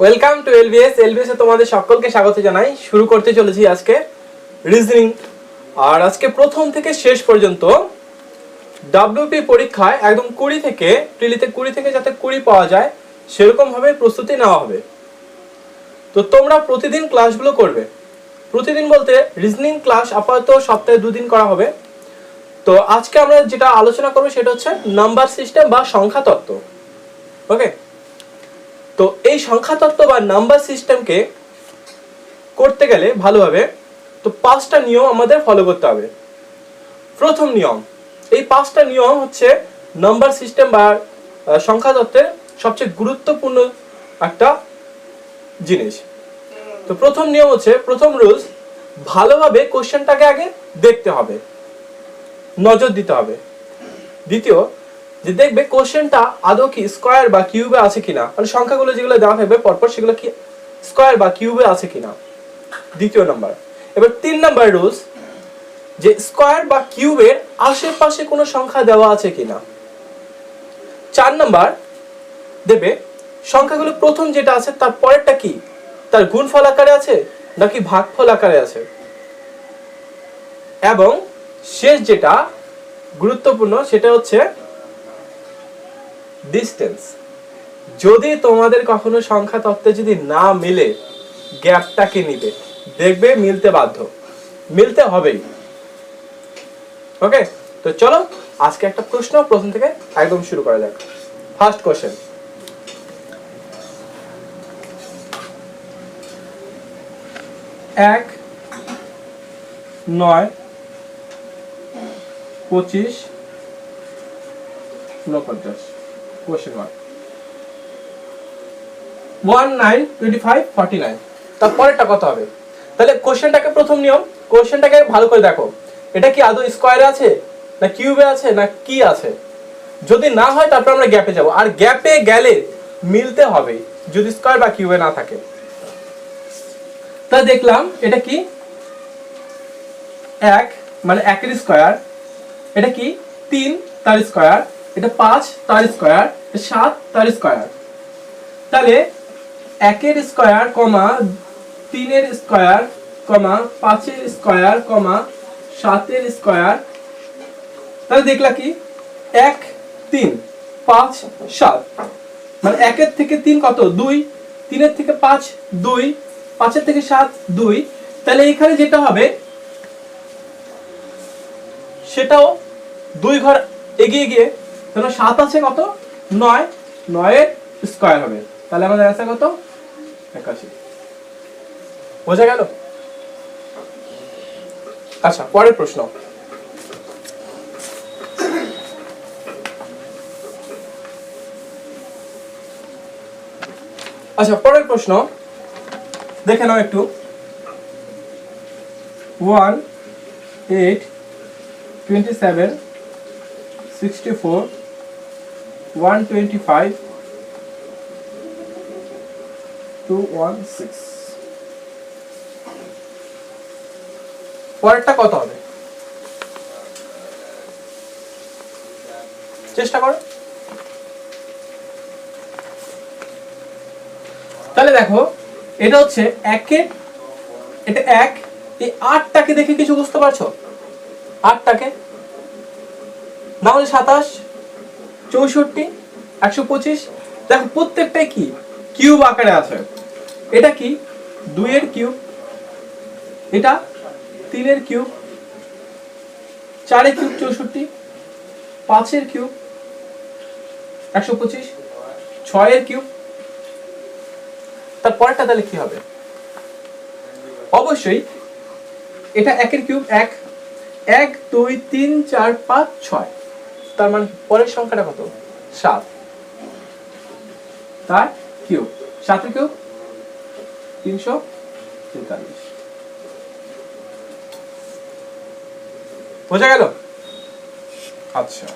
Welcome to lbs এ তোমাদের সকলকে স্বাগত জানাই। শুরু করতে চলেছি আজকে রিজনিং। আর আজকে প্রথম থেকে শেষ পর্যন্ত ডাব্লিউপি পরীক্ষায় একদম 20 থেকে প্রিলিতে 20 থেকে যাতে 20 পাওয়া যায় সেরকম ভাবে প্রস্তুতি নেওয়া হবে। তো তোমরা প্রতিদিন ক্লাসগুলো করবে। প্রতিদিন বলতে রিজনিং ক্লাস আপাতত সপ্তাহে 2 দিন করা হবে। তো আজকে আমরা যেটা আলোচনা করব সেটা হচ্ছে নাম্বার সিস্টেম বা সংখ্যা তত্ত্ব। ওকে, তো এই সংখ্যা তত্ত্ব বা নাম্বার সিস্টেমকে করতে গেলে ভালোভাবে তো 5টা নিয়ম আমাদের ফলো করতে হবে। প্রথম নিয়ম, এই 5টা নিয়ম হচ্ছে নাম্বার সিস্টেম বা সংখ্যা তত্ত্বের সবচেয়ে গুরুত্বপূর্ণ একটা জিনিস। তো প্রথম নিয়ম হচ্ছে, প্রথম রুলস, ভালোভাবে কোশ্চেনটাকে আগে দেখতে হবে, নজর দিতে হবে। দ্বিতীয়, যে দেখবে কোশ্চেনটা আদৌ কি স্কয়ার বা কিউবে আছে কিনা, মানে সংখ্যাগুলো যেগুলো দেওয়া থাকবে পরপর সেগুলো কি স্কয়ার বা কিউবে আছে কিনা, দ্বিতীয় নাম্বার। এবার 3 নাম্বার রুলস, যে স্কয়ার বা কিউবের আশেপাশে কোনো সংখ্যা দেওয়া আছে কিনা। 4 নাম্বার, দেবে সংখ্যাগুলো প্রথম যেটা আছে তার পরেরটা কি, তার গুণফল আকারে আছে নাকি ভাগফল আকারে আছে। এবং শেষ যেটা গুরুত্বপূর্ণ সেটা হচ্ছে ডিসটেন্স। যদি তোমাদের কখনো সংখ্যা তত্ত্বে যদি না মিলে, গ্যাপটাকে নিবে, দেখবে মিলতে বাধ্য, মিলতে হবেই। ওকে, তো চলো আজকে একটা প্রশ্ন প্রথম থেকে একদম শুরু করা যাক। First question, 1, 9, 25, 49। কোশ্চেন 1, 19, 25, 49। তারপরেরটা কত হবে? তাহলে কোশ্চেনটাকে, প্রথম নিয়ম, কোশ্চেনটাকে ভালো করে দেখো, এটা কি আদৌ স্কয়ারে আছে না কিউবে আছে না কি আছে। যদি না হয় তারপর আমরা গ্যাপে যাব, আর গ্যাপে গেলে মিলতে হবে যদি স্কয়ার বা কিউবে না থাকে। তা দেখলাম এটা কি 1 মানে 1 এর স্কয়ার, এটা কি 3 তার স্কয়ার, এটা 5 তার স্কয়ার, এটা 7 তার স্কয়ার। তাহলে 1 এর স্কয়ার, 3 এর স্কয়ার, 5 এর স্কয়ার, 7 এর স্কয়ার। তাহলে দেখলা কি 1, 3, 5, 7, মানে 1 এর থেকে 3 কত? 2, 3 এর থেকে 5 2, 5 এর থেকে 7 2। তাহলে এখানে যেটা হবে সেটাও 2 ঘর এগিয়ে গিয়ে, তাহলে 7 আছে কত? 9, 9 এর স্কয়ার হবে। তাহলে আমাদের আছে কত? 81। বোঝা গেল? আচ্ছা, পরের প্রশ্ন, দেখে নাও একটু। 1, 8, 27, 64, 125, 216। পরেরটা কত হবে? চেষ্টা করো। তাহলে দেখো এটা হচ্ছে 1 এর, এটা 1, এই 8টাকে দেখে কিছু বুঝতে পারছো? 8টাকে না হলে 27, 64, 125। দেখো প্রত্যেকটাই কি কিউব আকারে আছে। এটা কি 2 এর কিউব, এটা 3 এর কিউব, 4 এর কিউব 64, 5 এর কিউব 125, 6 এর কিউব। তারপরটা তাহলে কি হবে? অবশ্যই এটা 1 এর কিউব, 1, 1, 2, 3, 4, 5, 6। তার মানে পরের সংখ্যাটা কত? 7, তার কিউব, 7 এর কিউব 343। বোঝা গেল? আচ্ছা,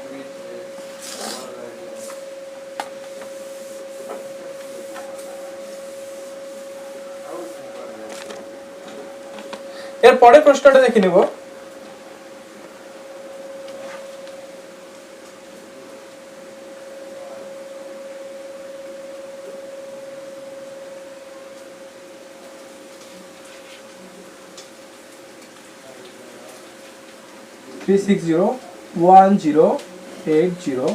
এর পরের প্রশ্নটা দেখে নিব। 3601080,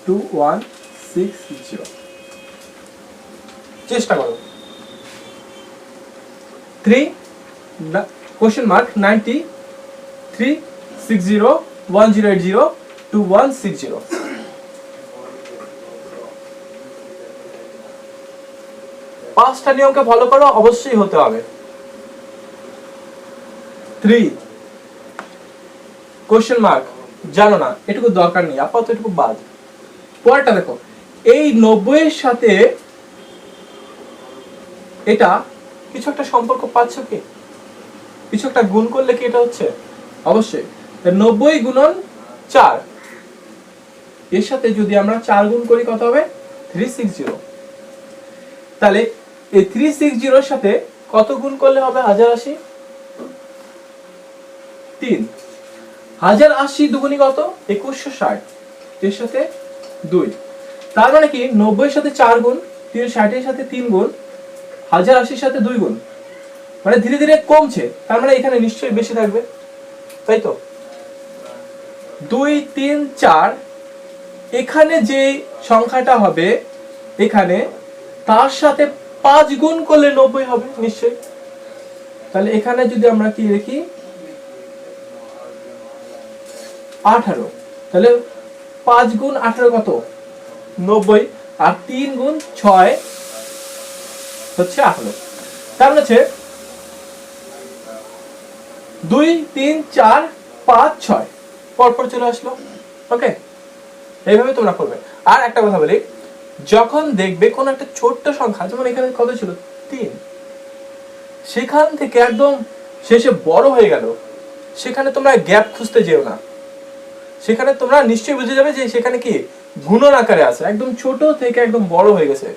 2160। চেষ্টা করো। 3601080, 5টা নিয়মকে ফলো করো, অবশ্যই হতে হবে। 3 কোশ্চেন মার্ক জানো না, এটুকু দরকার নেই, আপাতত এটুকু বাদ। পরেরটা দেখো, এই 90 এর সাথে এটা কিছু একটা সম্পর্ক পাচ্ছ কি? কিছু একটা গুণ করলে কি এটা হচ্ছে? অবশ্যই। 90 গুণন 4, এর সাথে যদি আমরা 4 গুণ করি কত হবে? 360। তাহলে এই 360 এর সাথে কত গুণ করলে হবে 1080? 3। 1080 দুগুণী কত? 2160, এর সাথে 2। তার মানে কি 90 এর সাথে 4 গুণ, 360 এর সাথে 3 গুণ, 1080 এর সাথে 2 গুণ, মানে ধীরে ধীরে কমছে। তার মানে এখানে নিশ্চয়ই বেশি থাকবে, তাই তো? 2 3 4, এখানে যে সংখ্যাটা হবে এখানে তার সাথে 5 গুণ করলে 90 হবে নিশ্চয়ই। তাহলে এখানে যদি আমরা কি লিখি 18, তাহলে 5 গুণ 18 কত? 90, আর 3 গুণ 6 হচ্ছে 18। তার মানে হচ্ছে 2 3 4 5 6 পরপর চলে আসলো। ওকে, এইভাবে তোমরা করবে। আর একটা কথা বলি, যখন দেখবে কোন একটা ছোট্ট সংখ্যা, যেমন এখানে কত ছিল 3, সেখান থেকে একদম শেষে বড় হয়ে গেল, সেখানে তোমরা গ্যাপ খুঁজতে যেও না। সেখানে তোমরা নিশ্চয়ই বুঝে যাবে যে সেখানে কি গুণন আকারে আছে, একদম ছোট থেকে একদম বড় হয়ে গেছে।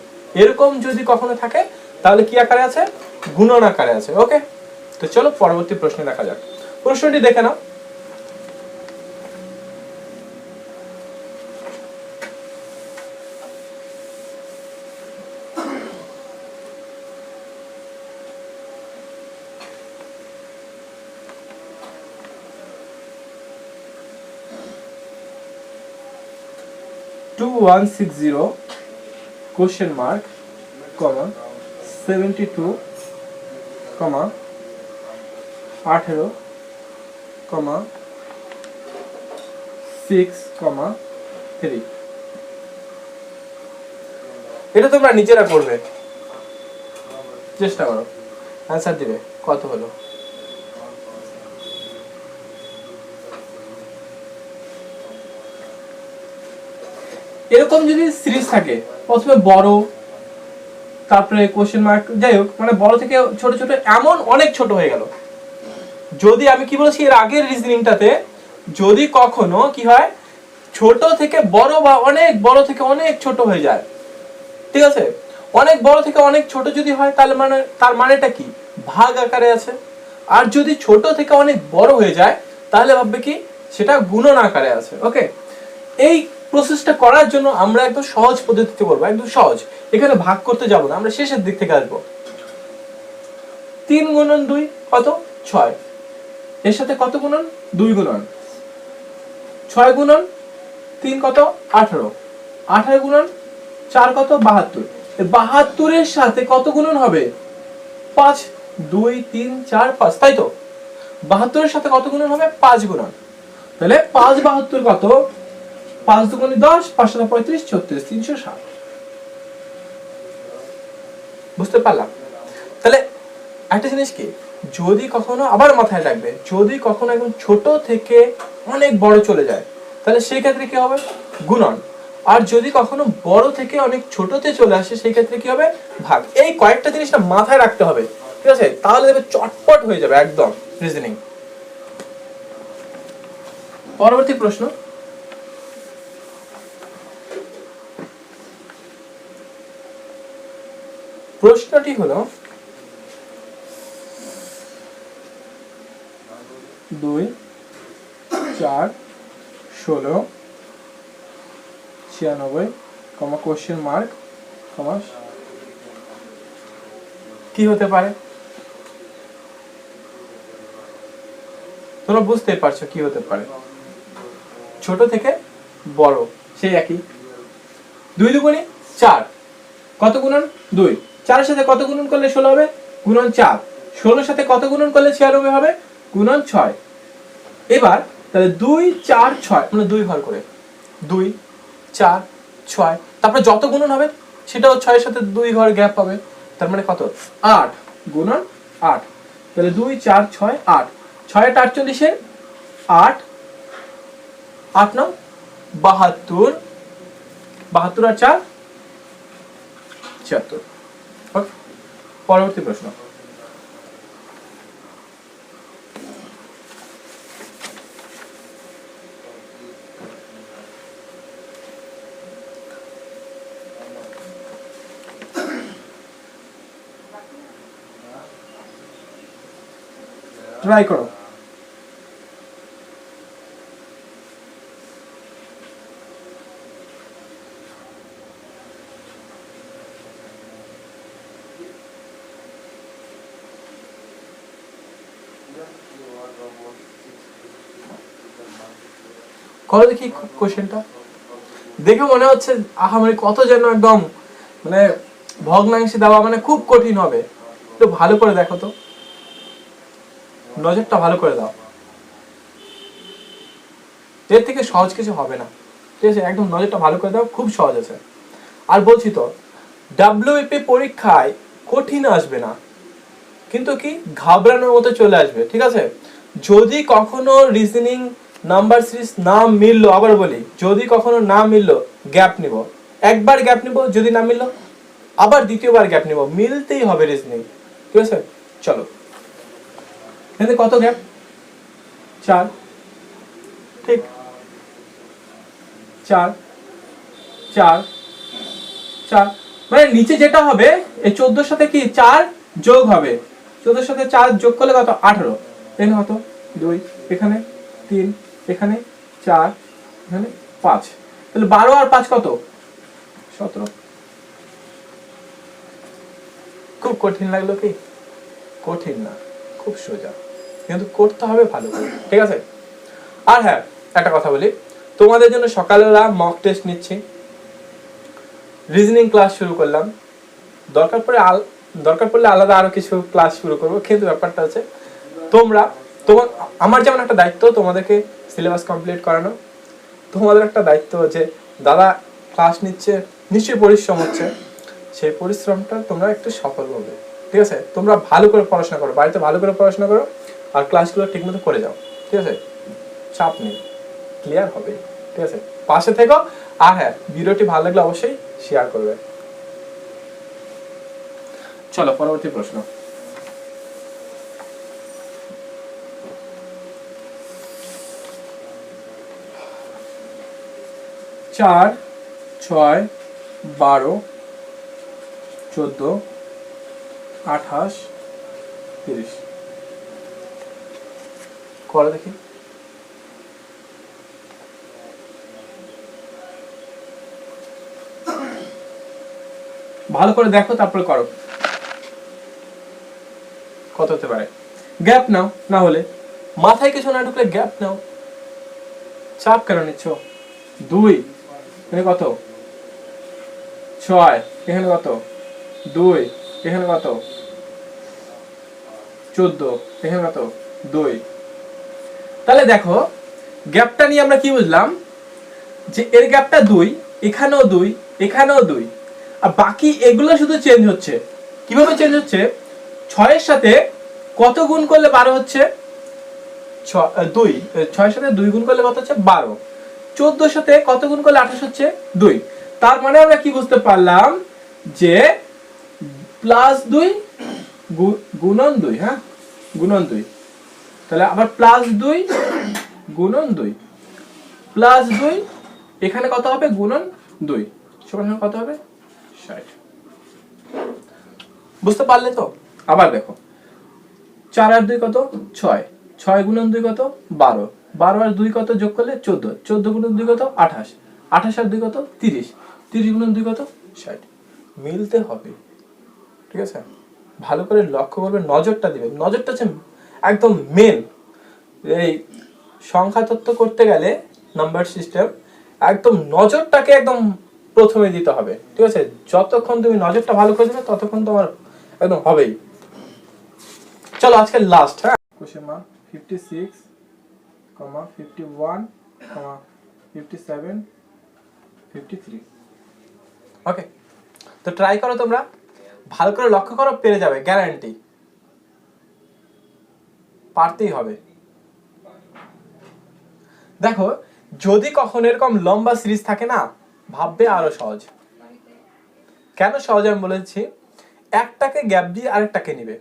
এরকম যদি কখনো থাকে তাহলে কি আকারে আছে? গুণন আকারে আছে। ওকে, তো চলো পরবর্তী প্রশ্নে দেখা যাক। প্রশ্নটি দেখে নাও। Two 160 question mark, 72, 18, 6, 3। এটা তোমরা নিজেরা করবে, চেষ্টা করো, অ্যান্সার দিবে কত হলো। এরকম যদি সিরিজ থাকে, প্রথমে বড়, তারপরে কোশ্চেন মার্ক, যাই হোক, মানে বড় থেকে ছোট ছোট, এমন অনেক ছোট হয়ে গেল। যদি আমি কি বলেছি এর আগের রিজনিংটাতে, যদি কখনো কি হয় ছোট থেকে বড় বা অনেক বড় থেকে অনেক ছোট হয়ে যায়, ঠিক আছে, অনেক বড় থেকে অনেক ছোট যদি হয় তাহলে মানে তার মানেটা কি? ভাগ আকারে আছে। আর যদি ছোট থেকে অনেক বড় হয়ে যায় তাহলে ভাববে কি সেটা গুণন আকারে আছে। ওকে, এই প্রসেসটা করার জন্য আমরা একদম সহজ পদ্ধতিতে করবো, একদম সহজ। এখানে ভাগ করতে যাব না, আমরা শেষের দিক থেকে আসবো। 3 গুণন 2 কত? 6, এর সাথে কত গুণন? 2 গুণন। 6 গুণন 3 কত? 18, 18 গুণন 4 কত? 72। এই 72 এর সাথে কত গুণন হবে? 5, 2 3 4 5, তাই তো? 72 এর সাথে কত গুণন হবে? 5 গুণন। তাহলে 5 72 কত? 5 দুগুণে 10, 5 7 35, 36, 360। বুঝতে পারলাম? তাহলে একটা জিনিস কি, যদি কখনো আবার মাথায় রাখবে, যদি কখনো একদম ছোট থেকে অনেক বড় চলে যায় তাহলে সেই ক্ষেত্রে কি হবে? গুণন। আর যদি কখনো বড় থেকে অনেক ছোটতে চলে আসে সেই ক্ষেত্রে কি হবে? ভাগ। এই কয়েকটা জিনিসটা মাথায় রাখতে হবে, ঠিক আছে? তাহলে দেখবে চটপট হয়ে যাবে একদম রিজনিং। পরবর্তী প্রশ্ন, প্রশ্নটি হলো 2 4 16 96, কোশ্চেন মার্ক, কি হতে পারে? তোমরা বুঝতেই পারছো কি হতে পারে, ছোট থেকে বড় সেই একই। 2 দুগুণে 4, কত গুণন 2, 4 এর সাথে কত গুণন করলে 16 হবে, গুণন 4, 16 এর সাথে কত গুণন করলে 96 হবে, গুণন 6। এবার তাহলে 2 4 6 মানে 2 ঘর করে 2 4 6, তারপরে যত গুণন হবে সেটাও 6 এর সাথে 2 ঘর গ্যাপ হবে, তার মানে কত 8 গুণন 8। তাহলে 2 4 6 8, 6 8 48 8, 8 9 72, 72 আর 4 76। ওকে, পরবর্তী প্রশ্ন। ট্রাই করো। করো দেখি কোশ্চেনটা, দেখে মনে হচ্ছে মানে কত যেন একদম মানে ভগ্নাংশে দেওয়া, মানে খুব কঠিন হবে। একটু ভালো করে দেখো তো, নজরটা ভালো করে দাও, এর থেকে সহজ কিছু হবে না, ঠিক আছে? একদম নজরটা ভালো করে দাও, খুব সহজ আছে। আর বলছি তো ডাব্লিউপি পরীক্ষায় কঠিন আসবে না, কিন্তু কি ঘাবড়ানোর মতো চলে আসবে, ঠিক আছে? যদি কখনো রিজনিং নাম্বার সিরিজ না মিললো, আবার বলি যদি কখনো না মিললো গ্যাপ নিব, একবার গ্যাপ নিব, যদি না মিললো আবার দ্বিতীয়বার গ্যাপ নিব, মিলতেই হবে রিজনিং, ঠিক আছে? চলো এখানে কত গ্যাপ 4, ঠিক 4 4 4, মানে নিচে যেটা হবে এই 14 সাথে কি 4 যোগ হবে, 14 সাথে 4 যোগ করলে কত 18, এখানে কত 2, এখানে 3, এখানে 4, এখানে 5, তাহলে 12 আর 5 কত 17। খুব কঠিন লাগলো কি? কঠিন না, খুব সোজা, কিন্তু করতে হবে ভালো করে, ঠিক আছে? আর হ্যাঁ একটা কথা বলি, তোমাদের জন্য সকালবেলা মক টেস্ট নিচ্ছি, রিজনিং ক্লাস শুরু করলাম, দরকার পড়লে আলাদা আরো কিছু ক্লাস শুরু করবো, কিন্তু ব্যাপারটা হচ্ছে আমার যেমন একটা দায়িত্ব তোমাদেরকে সিলেবাস কমপ্লিট করানো, তোমাদের একটা দায়িত্ব যে দাদা ক্লাস নিচ্ছে, নিশ্চয়ই পরিশ্রম হচ্ছে, সেই পরিশ্রমটা তোমরা একটু সফল হবে, ঠিক আছে? তোমরা ভালো করে পড়াশোনা করো, বাড়িতে ভালো করে পড়াশোনা করো, আর ক্লাসগুলো ঠিকমতো করে যাও, ঠিক আছে? চাপ নেই, ক্লিয়ার হবে, ঠিক আছে? পাশে থেকো। আর হ্যাঁ, ভিডিওটি ভালো লাগলে অবশ্যই শেয়ার করবে। চলো পরবর্তী প্রশ্ন। চার 6 12 14 28 30 করো দেখি। ভালো করে দেখো তারপরে করো, কত হতে পারে। গ্যাপ নাও, না হলে মাথায় কিছু না ঢুকলে গ্যাপ নাও, চাপ কেন নিচ্ছ? 2 এখানে কত 6, এখানে কত 2, এখানে কত 14, এখানে কত 2। তাহলে দেখো গ্যাপটা নিয়ে আমরা কি বুঝলাম, যে এর গ্যাপটা 2, এখানেও 2, এখানেও 2, আর বাকি এগুলো শুধু চেঞ্জ হচ্ছে। কিভাবে চেঞ্জ হচ্ছে? 6 এর সাথে কত গুণ করলে 12 হচ্ছে? 2, 6 এর সাথে 2 গুণ করলে কত হচ্ছে 12, 14 এর সাথে কত গুণ করলে 28 হচ্ছে 2। তার মানে আমরা কি বুঝতে পারলাম, যে +2 গুণন 2, হ্যাঁ গুণন 2, তাহলে আবার +2 গুণন 2, +2 এখানে কত হবে গুণন 2, সমান কত হবে 60। বুঝতে পারলে তো? আবার দেখো 4 আর 2 কত 6, 6 গুণন 2 কত 12, 12 আর 2 কত যোগ করলে 14, 14 গুণন 2 কত 28, 28 আর 2 কত 30, 30 গুণন 2 কত 60। মিলতে হবে, ঠিক আছে? ভালো করে লক্ষ্য করবে, নজরটা দিবে, নজরটা হচ্ছে একদম মেন। এই সংখ্যা তত্ত্ব করতে গেলে নাম্বার সিস্টেম একদম নজরটাকে একদম প্রথমে দিতে হবে, ঠিক আছে? যতক্ষণ তুমি নজরটা ভালো করে দেবে ততক্ষণ তোমার একদম হবেই। চলো আজকে লাস্ট, হ্যাঁ, কোশ্চেন মার্ক 56, 51, 57, 53। ওকে, তো ট্রাই করো, তোমরা ভালো করে লক্ষ্য করো, পেরে যাবে, গ্যারান্টি, পারতেই হবে। দেখো যদি কখনো এরকম লম্বা সিরিজ থাকে না, ভাববে আরো সহজ। কেন সহজ আমি বলেছি, একটাকে গ্যাপ দিয়ে আরেকটাকে নিবে,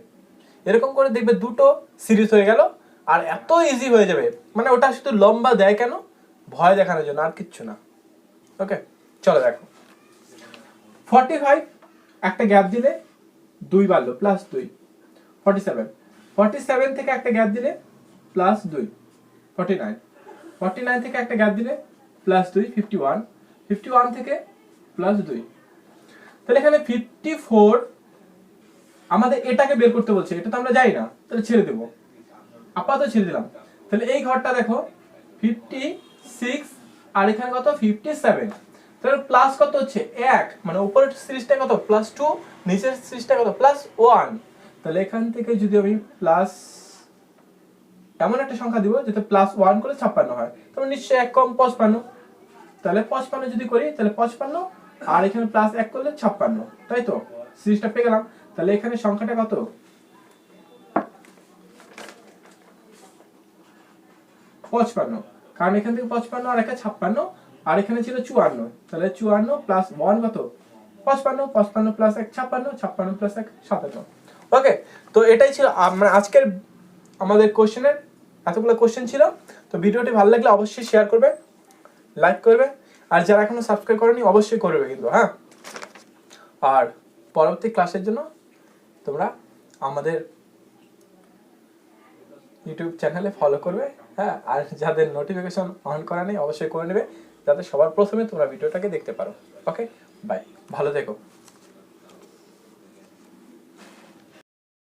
এরকম করে দেখবে দুটো সিরিজ হয়ে গেল, আর এত ইজি হয়ে যাবে। মানে ওটা শুধু লম্বা দেয় কেন, ভয় দেখানোর জন্য, আর কিচ্ছু না। ওকে, চলো দেখো 45 একটা গ্যাপ দিলে 2 বাড়লো, +2। 47 থেকে একটা গ্যাপ দিলে +2, 49 থেকে একটা গ্যাপ দিলে +2, 51 থেকে +2। তাহলে এখানে 54, আমাদের এটাকে বের করতে বলছে, এটা তো আমরা জানি না, তাহলে ছেড়ে দেবো, আপাতত ছেড়ে দিলাম। তাহলে এই ঘরটা দেখো 56, আর এখানে কত 57, তাহলে প্লাস কত হচ্ছে 1, মানে উপরের সিরিজটা কত +2, নিচের সিরিজটা কত +1। তাহলে এখান থেকে যদি আমি প্লাস এমন একটা সংখ্যা দিব যেটা +1 করে 56 হয়, তাহলে নিশ্চয়ই 1 কম 55, তাহলে 55 যদি করি তাহলে 55, আর এখানে +1 করলে 56, তাই তো সিরিজটা পেয়ে গেলাম। তাহলে এখানে সংখ্যাটা কত 55, কারণ এখান থেকে 55 আর একটা 56, আর এখানে ছিল 54, তাহলে 54 + 1 কত 55, 55 + 1 56, 56 + 1 57। ওকে, তো এটাই ছিল আমরা আজকের আমাদের কোশ্চেনের, এতগুলো কোশ্চেন ছিল। তো ভিডিওটি ভালো লাগলে অবশ্যই শেয়ার করবে, লাইক করবে, আর যারা এখনো সাবস্ক্রাইব করেনি অবশ্যই করবে কিন্তু, হ্যাঁ। আর পরবর্তী ক্লাসের জন্য তোমরা আমাদের ইউটিউব চ্যানেলে ফলো করবে, হ্যাঁ, আর যাদের নোটিফিকেশন অন করা নেই অবশ্যই করে নেবে, যাতে সবার প্রথমে তোমরা ভিডিওটাকে দেখতে পারো। ওকে, বাই, ভালো থেকো।